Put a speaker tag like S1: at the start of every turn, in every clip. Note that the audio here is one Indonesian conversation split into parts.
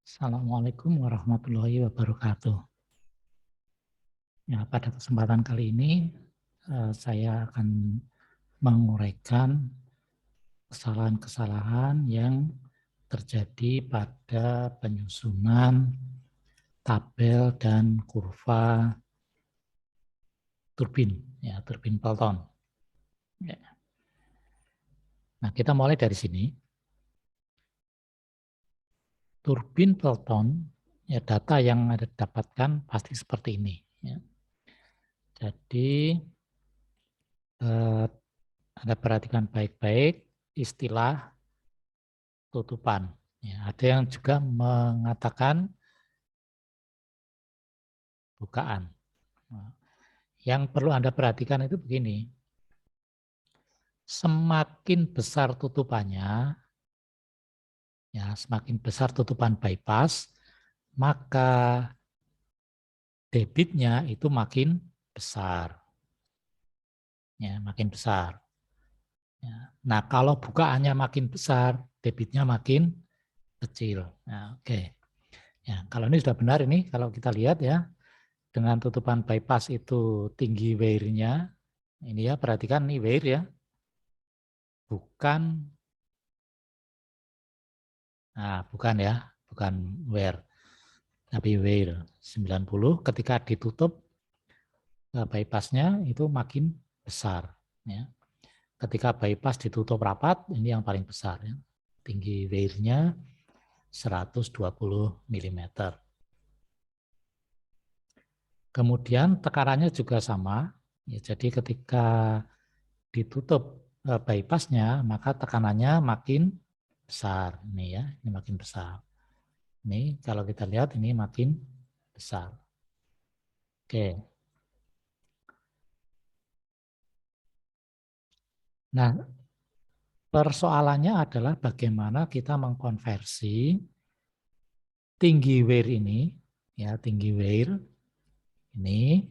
S1: Assalamualaikum warahmatullahi wabarakatuh. Ya, pada kesempatan kali ini saya akan menguraikan kesalahan-kesalahan yang terjadi pada penyusunan tabel dan kurva turbin, ya, turbin Pelton. Ya. Nah, kita mulai dari sini. Turbin Pelton, ya, data yang ada dapatkan pasti seperti ini. Ya. Jadi Anda perhatikan baik-baik istilah tutupan. Ya, ada yang juga mengatakan bukaan. Nah, yang perlu Anda perhatikan itu begini, semakin besar tutupannya, ya semakin besar tutupan bypass, maka debitnya itu makin besar. Ya, makin besar. Ya. Nah, kalau bukaannya makin besar, debitnya makin kecil. Nah, oke. Ya, kalau ini sudah benar ini, kalau kita lihat ya, dengan tutupan bypass itu tinggi wear-nya, ini ya, perhatikan nih wear ya, bukan, bukan ya, bukan wear, tapi wear 90 ketika ditutup bypassnya itu makin besar. Ya. Ketika bypass ditutup rapat, ini yang paling besar. Ya. Tinggi wear-nya 120 mm. Kemudian tekanannya juga sama. Ya, jadi ketika ditutup bypassnya, maka tekanannya makin besar. Ini ya, ini makin besar. Ini kalau kita lihat ini makin besar. Oke. Nah, persoalannya adalah bagaimana kita mengkonversi tinggi wear ini, ya tinggi wear ini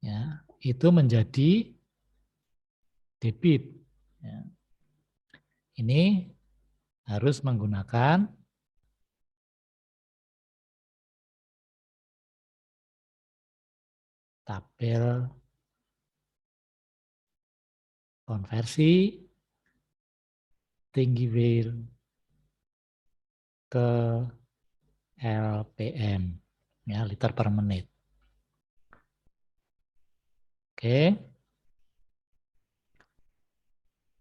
S1: ya itu menjadi debit. Ya. Ini harus menggunakan tabel konversi tinggi wear ke LPM, ya liter per menit. Oke.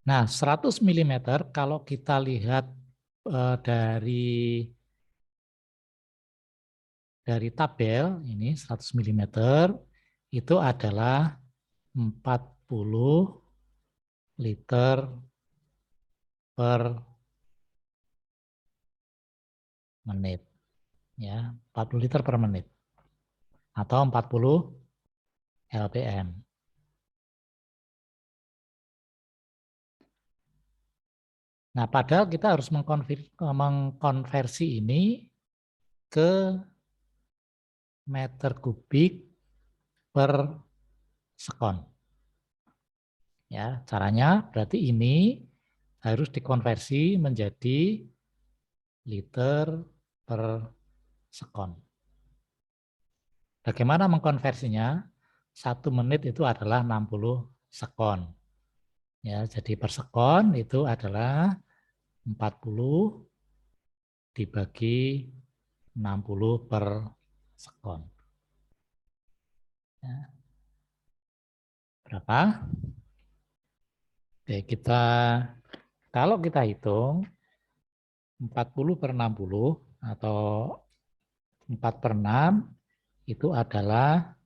S1: Nah, 100 mm kalau kita lihat dari tabel ini 100 mm itu adalah 40 liter per menit, ya 40 liter per menit atau 40 LPM. Nah, padahal kita harus mengkonversi ini ke meter kubik per sekon. Ya, caranya berarti ini harus dikonversi menjadi liter per sekon. Bagaimana mengkonversinya? 1 menit itu adalah 60 sekon. Ya, jadi per sekon itu adalah 40 dibagi 60 per sekon. Ya, berapa? Oke, kalau kita hitung 40 per 60 atau 4 per 6 itu adalah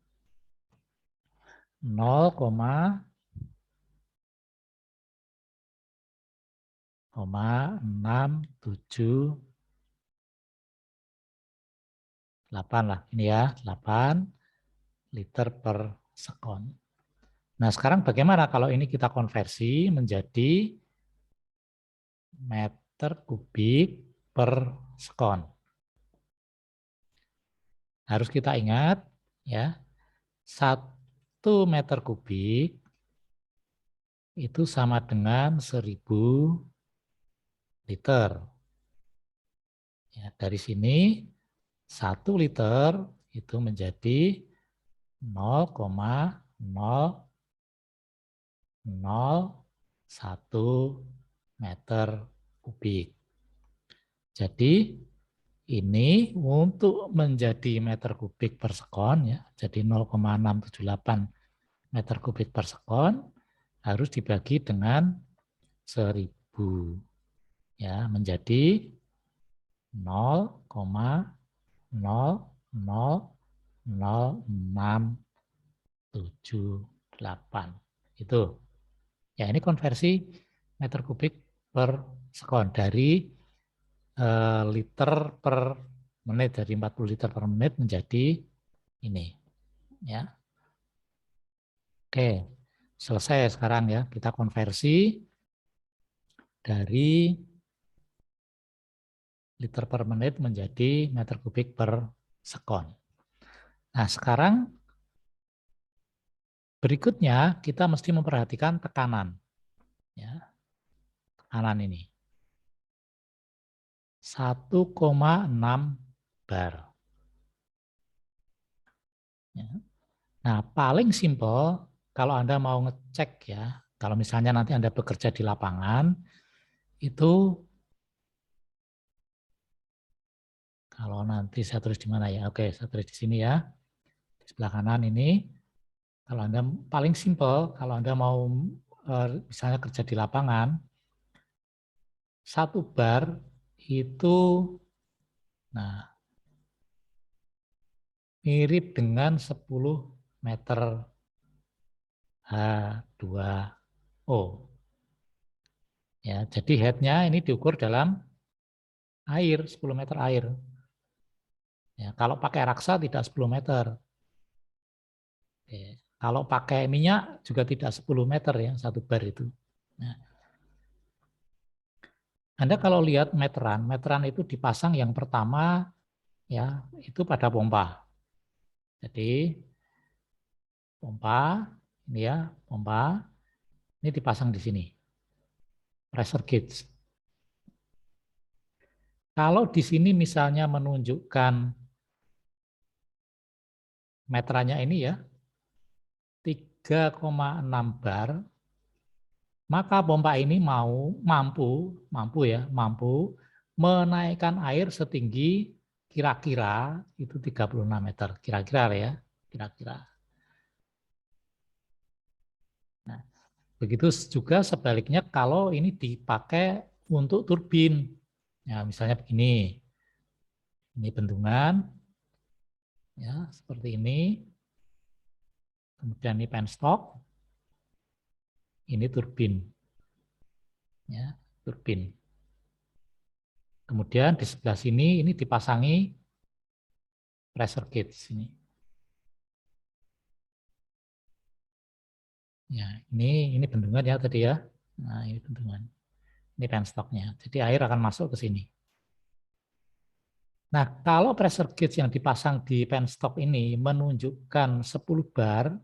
S1: 0,678 lah. Ini ya, 8 liter per sekon. Nah, sekarang bagaimana kalau ini kita konversi menjadi meter kubik per sekon? Harus kita ingat ya, 1 meter kubik itu sama dengan 1000 liter. Ya, dari sini 1 liter itu menjadi 0,001 meter kubik. Jadi ini untuk menjadi meter kubik per sekon, ya, jadi 0,678 meter kubik per sekon harus dibagi dengan 1000, ya, menjadi 0,0000678. Itu. Ya, ini konversi meter kubik per sekon dari liter per menit, dari 40 liter per menit menjadi ini, ya. Oke, selesai sekarang, ya. Kita konversi dari liter per menit menjadi meter kubik per sekon. Nah, sekarang berikutnya kita mesti memperhatikan tekanan, ya. Tekanan ini 1,6 bar. Ya. Nah, paling simpel kalau Anda mau ngecek, ya, kalau misalnya nanti Anda bekerja di lapangan, itu kalau nanti saya tulis di mana, ya? Oke, saya tulis di sini, ya. Di sebelah kanan ini, kalau Anda paling simpel, kalau Anda mau misalnya kerja di lapangan, 1 bar itu, nah, mirip dengan 10 meter H2O. Ya, jadi headnya ini diukur dalam air, 10 meter air. Ya, kalau pakai raksa tidak 10 meter. Oke. Kalau pakai minyak juga tidak 10 meter, ya, 1 bar itu. Nah, Anda kalau lihat meteran, meteran itu dipasang yang pertama, ya, itu pada pompa. Jadi pompa, ini, ya, pompa, ini dipasang di sini. Pressure gauge. Kalau di sini misalnya menunjukkan meterannya ini, ya, 3,6 bar, maka pompa ini mampu ya, mampu menaikkan air setinggi kira-kira itu 36 meter, kira-kira, ya, kira-kira. Nah, begitu juga sebaliknya kalau ini dipakai untuk turbin. Ya, misalnya begini. Ini bendungan, ya, seperti ini. Kemudian ini penstock. Ini turbin. Ya, turbin. Kemudian di sebelah sini ini dipasangi pressure gauge sini. Ya, ini bendungan, ya, tadi, ya. Nah, ini bendungan. Ini penstocknya. Jadi air akan masuk ke sini. Nah, kalau pressure gauge yang dipasang di penstock ini menunjukkan 10 bar,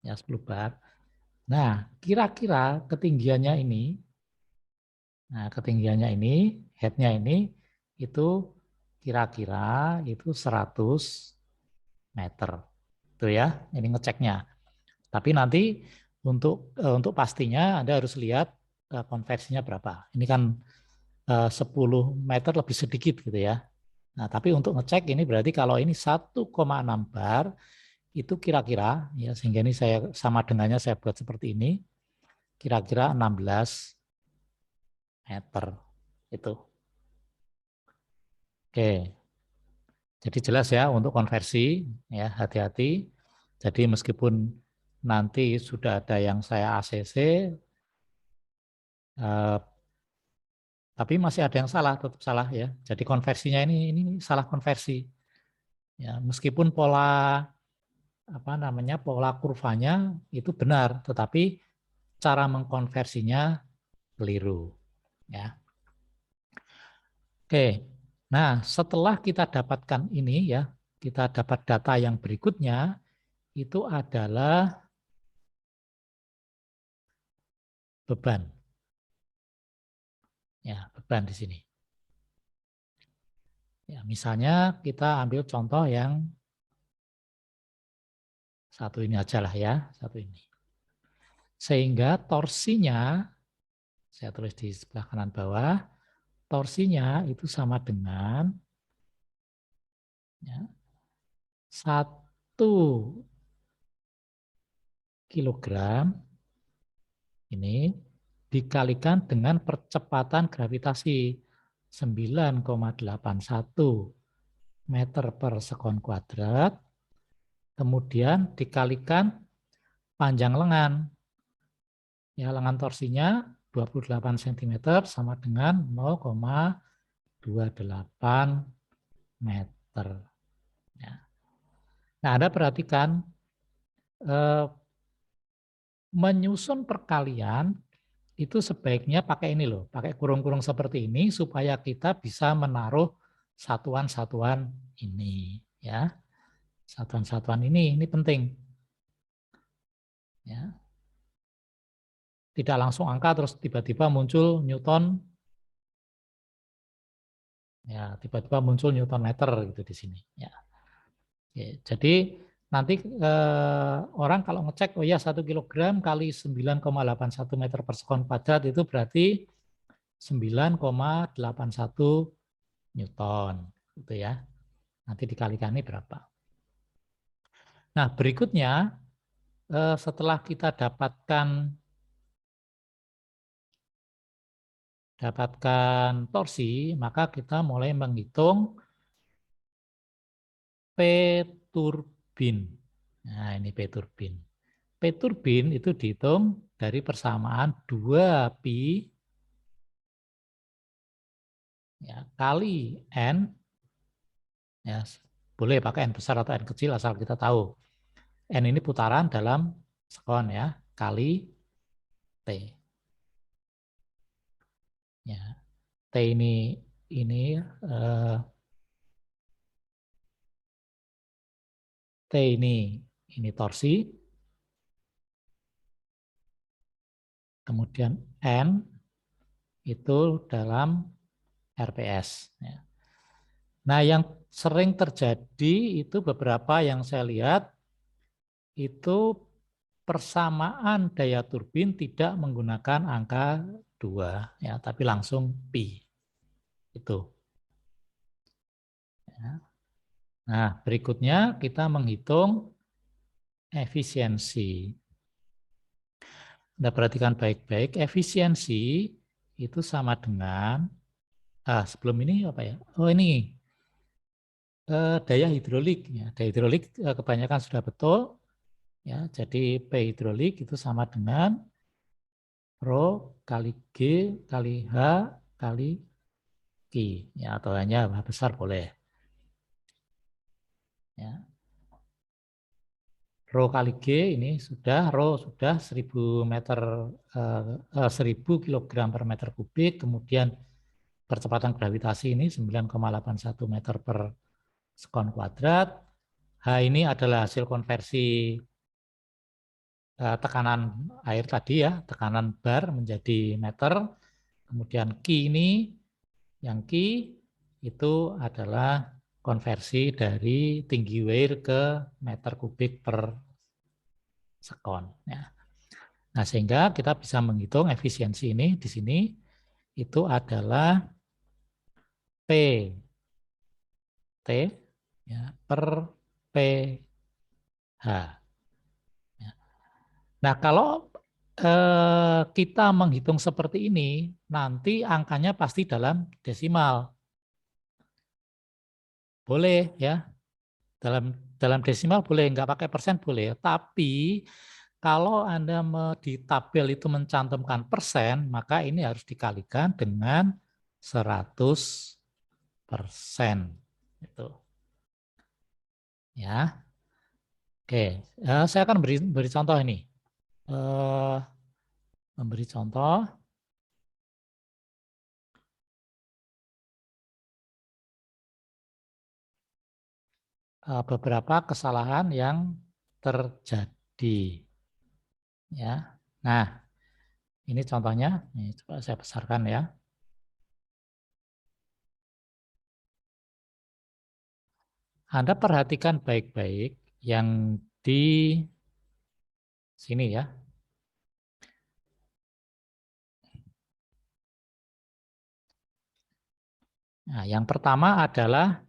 S1: ya, 10 bar. Nah, kira-kira ketinggiannya ini, nah, ketinggiannya ini, headnya ini, itu kira-kira itu 100 meter. Itu, ya, ini ngeceknya. Tapi nanti untuk pastinya Anda harus lihat konversinya berapa. Ini kan 10 meter lebih sedikit gitu, ya. Nah, tapi untuk ngecek ini berarti kalau ini 1,6 bar itu kira-kira, ya, sehingga ini saya sama dengannya saya buat seperti ini, kira-kira 16 meter itu. Oke. Jadi jelas, ya, untuk konversi, ya, hati-hati. Jadi meskipun nanti sudah ada yang saya ACC, tapi masih ada yang salah, tetap salah, ya. Jadi konversinya ini salah konversi. Ya, meskipun pola pola kurvanya itu benar, tetapi cara mengkonversinya keliru, ya. Oke. Nah, setelah kita dapatkan ini, ya, kita dapat data yang berikutnya itu adalah beban. Ya, beban di sini. Ya, misalnya kita ambil contoh yang satu ini aja lah ya, satu ini. Sehingga torsinya, saya tulis di sebelah kanan bawah, torsinya itu sama dengan ya, 1 kilogram ini dikalikan dengan percepatan gravitasi 9,81 meter per sekon kuadrat, kemudian dikalikan panjang lengan. Ya, lengan torsinya 28 cm sama dengan 0,28 meter. Ya. Nah, Anda perhatikan menyusun perkalian itu sebaiknya pakai ini loh, pakai kurung-kurung seperti ini supaya kita bisa menaruh satuan-satuan ini, ya. Satuan-satuan ini penting. Ya. Tidak langsung angka terus tiba-tiba muncul Newton, ya tiba-tiba muncul Newton meter gitu di sini. Ya. Oke, jadi nanti orang kalau ngecek, oh ya 1 kilogram kali 9,81 meter per sekon kuadrat itu berarti 9,81 Newton, gitu ya. Nanti dikalikan ini berapa. Nah, berikutnya setelah kita dapatkan torsi, maka kita mulai menghitung P turbin. Nah, ini P turbin. P turbin itu dihitung dari persamaan 2pi ya, kali N, ya, boleh pakai N besar atau N kecil asal kita tahu. N ini putaran dalam sekon ya, kali T. Ya, T ini T ini torsi, kemudian N itu dalam RPS. Ya. Nah, yang sering terjadi itu beberapa yang saya lihat itu persamaan daya turbin tidak menggunakan angka 2, ya, tapi langsung pi. Itu. Ya. Nah, berikutnya kita menghitung efisiensi. Anda perhatikan baik-baik, efisiensi itu sama dengan, sebelum ini apa ya? Oh ini, daya hidrolik. Ya. Daya hidrolik kebanyakan sudah betul. Ya, jadi P hidrolik itu sama dengan Rho kali G kali H kali Q. Ya, atau hanya H besar boleh. Ya. Rho kali G ini Rho sudah 1000 meter 1000 kilogram per meter kubik, kemudian percepatan gravitasi ini 9,81 meter per sekon kuadrat. H ini adalah hasil konversi tekanan air tadi ya, tekanan bar menjadi meter. Kemudian Q ini, yang Q itu adalah konversi dari tinggi weir ke meter kubik per sekon. Ya. Nah, sehingga kita bisa menghitung efisiensi ini di sini itu adalah P T ya, per PH. Ya. Nah, kalau kita menghitung seperti ini, nanti angkanya pasti dalam desimal. Boleh ya, dalam desimal boleh, nggak pakai persen boleh. Tapi kalau Anda di tabel itu mencantumkan persen, maka ini harus dikalikan dengan 100%. Itu. Ya. Oke, saya akan beri contoh ini. Memberi contoh. Beberapa kesalahan yang terjadi. Ya. Nah, ini contohnya. Ini coba saya besarkan ya. Anda perhatikan baik-baik yang di sini ya. Nah, yang pertama adalah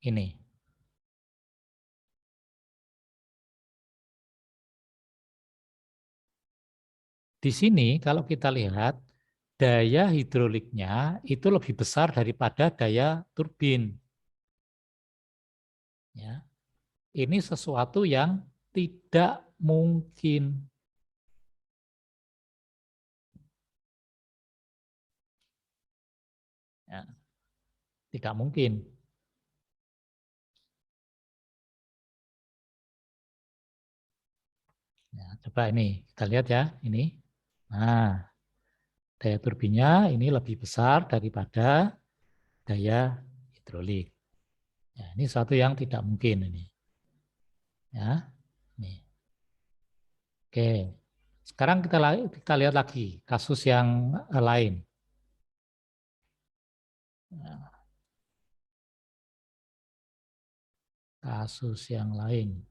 S1: ini. Di sini kalau kita lihat daya hidroliknya itu lebih besar daripada daya turbin. Ya. Ini sesuatu yang tidak mungkin. Ya. Tidak mungkin. Ya, coba ini kita lihat ya, ini. Nah, daya turbinnya ini lebih besar daripada daya hidrolik. Ya, ini satu yang tidak mungkin ini. Ya, nih. Oke. Sekarang kita lihat lagi kasus yang lain. Nah, kasus yang lain.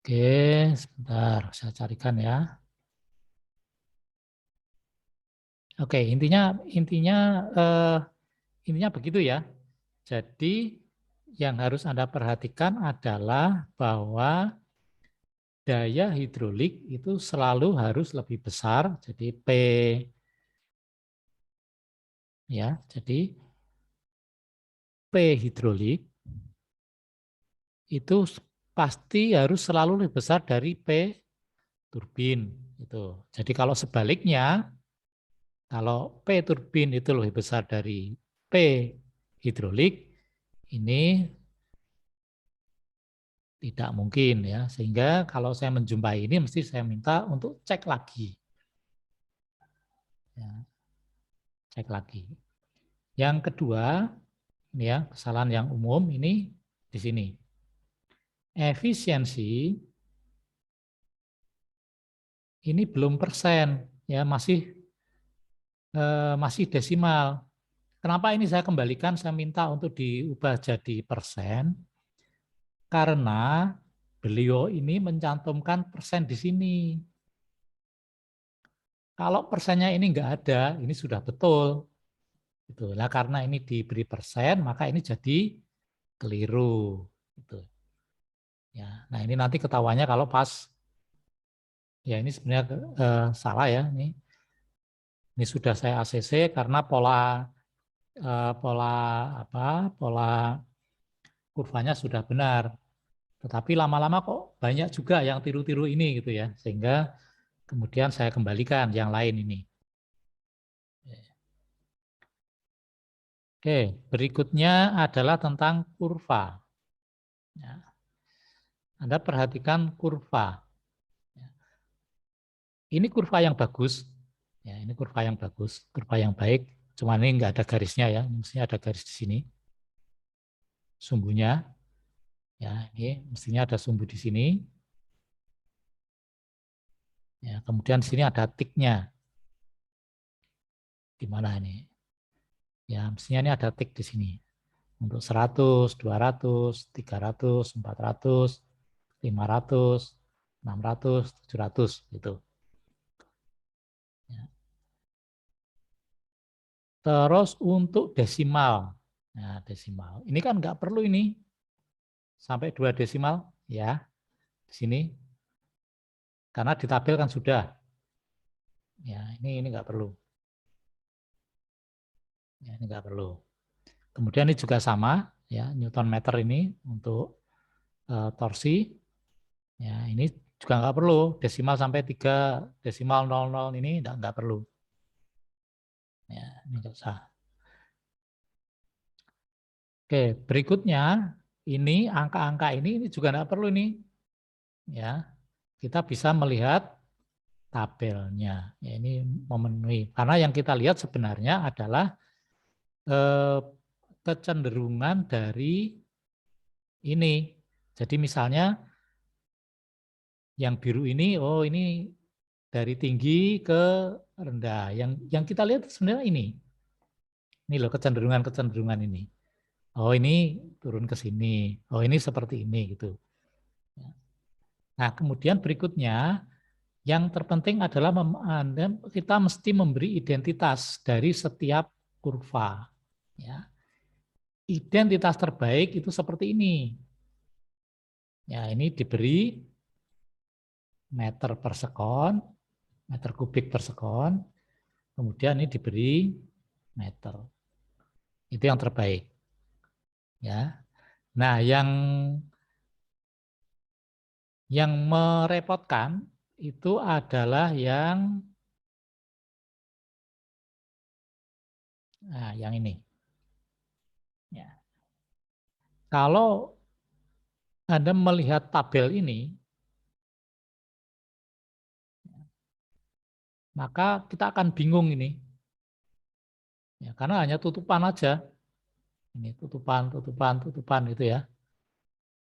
S1: Oke, sebentar saya carikan ya. Oke, eh, intinya begitu ya. Jadi yang harus Anda perhatikan adalah bahwa daya hidrolik itu selalu harus lebih besar. Jadi P ya, jadi P hidrolik itu pasti harus selalu lebih besar dari P turbin itu. Jadi kalau sebaliknya, kalau P turbin itu lebih besar dari P hidrolik, ini tidak mungkin ya. Sehingga kalau saya menjumpai ini mesti saya minta untuk cek lagi. Ya, cek lagi. Yang kedua, ini ya, kesalahan yang umum ini di sini. Efisiensi ini belum persen, ya masih desimal. Kenapa ini saya kembalikan, saya minta untuk diubah jadi persen, karena beliau ini mencantumkan persen di sini. Kalau persennya ini enggak ada, ini sudah betul. Gitu. Nah, karena ini diberi persen, maka ini jadi keliru. Gitu. Ya, nah ini nanti ketahuannya kalau pas, ya ini sebenarnya salah ya. Ini sudah saya ACC karena pola apa pola kurvanya sudah benar. Tetapi lama-lama kok banyak juga yang tiru-tiru ini gitu ya, sehingga kemudian saya kembalikan yang lain ini. Oke, berikutnya adalah tentang kurva. Ya, Anda perhatikan kurva. Ya, ini kurva yang bagus. Ya, ini kurva yang bagus, kurva yang baik. Cuma ini nggak ada garisnya ya, mestinya ada garis di sini. Sumbunya, ya ini mestinya ada sumbu di sini. Ya, kemudian di sini ada tiknya. Di mana ini? Ya, mestinya ini ada tik di sini. Untuk 100, 200, 300, 400, 500, 600, 700 gitu. Ya. Terus untuk desimal. Nah, desimal. Ini kan nggak perlu ini sampai 2 desimal ya di sini karena di tabel kan sudah. Ya, ini nggak perlu. Ya, ini nggak perlu. Kemudian ini juga sama ya, Newton meter ini untuk torsi. Ya, ini juga nggak perlu desimal sampai 3 desimal 00 ini nggak perlu. Ya, ini nggak usah. Oke, berikutnya ini angka-angka ini juga nggak perlu nih. Ya, kita bisa melihat tabelnya. Ya, ini memenuhi. Karena yang kita lihat sebenarnya adalah eh, kecenderungan dari ini. Jadi misalnya yang biru ini, oh ini dari tinggi ke rendah. Yang kita lihat sebenarnya ini. Ini loh kecenderungan-kecenderungan ini. Oh ini turun ke sini. Oh ini seperti ini gitu. Nah kemudian berikutnya yang terpenting adalah kita mesti memberi identitas dari setiap kurva. Ya. Identitas terbaik itu seperti ini. Ya ini diberi meter per sekon, meter kubik per sekon. Kemudian ini diberi meter. Itu yang terbaik. Ya. Nah, yang merepotkan itu adalah yang ini. Ya. Kalau Anda melihat tabel ini, maka kita akan bingung ini. Ya, karena hanya tutupan aja. Ini tutupan, tutupan, tutupan gitu ya.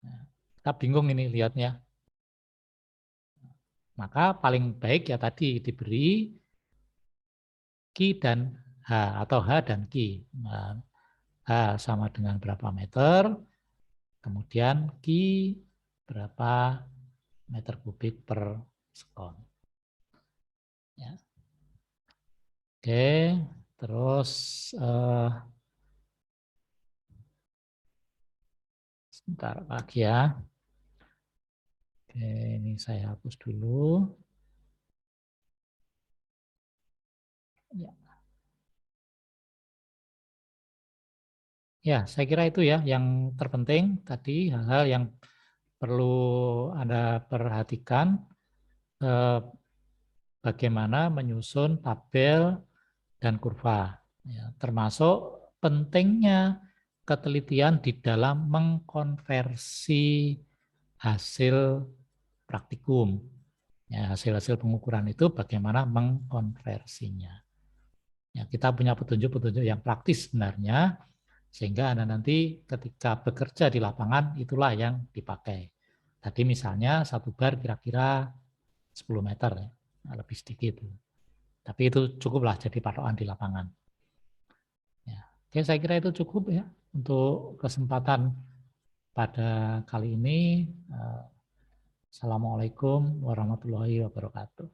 S1: Nah, kita bingung ini lihatnya. Maka paling baik ya tadi diberi Ki dan H atau H dan Ki. Nah, H sama dengan berapa meter, kemudian Ki berapa meter kubik per sekon. Ya. Oke, terus sebentar lagi ya. Oke, ini saya hapus dulu. Ya. Ya, saya kira itu ya yang terpenting tadi hal-hal yang perlu Anda perhatikan bagaimana menyusun tabel dan kurva. Ya, termasuk pentingnya ketelitian di dalam mengkonversi hasil praktikum. Ya, hasil-hasil pengukuran itu bagaimana mengkonversinya. Ya, kita punya petunjuk-petunjuk yang praktis sebenarnya, sehingga Anda nanti ketika bekerja di lapangan itulah yang dipakai. Tadi misalnya satu bar kira-kira 10 meter, ya, lebih sedikit. Tapi itu cukuplah jadi patokan di lapangan. Ya. Oke, saya kira itu cukup ya untuk kesempatan pada kali ini. Assalamualaikum warahmatullahi wabarakatuh.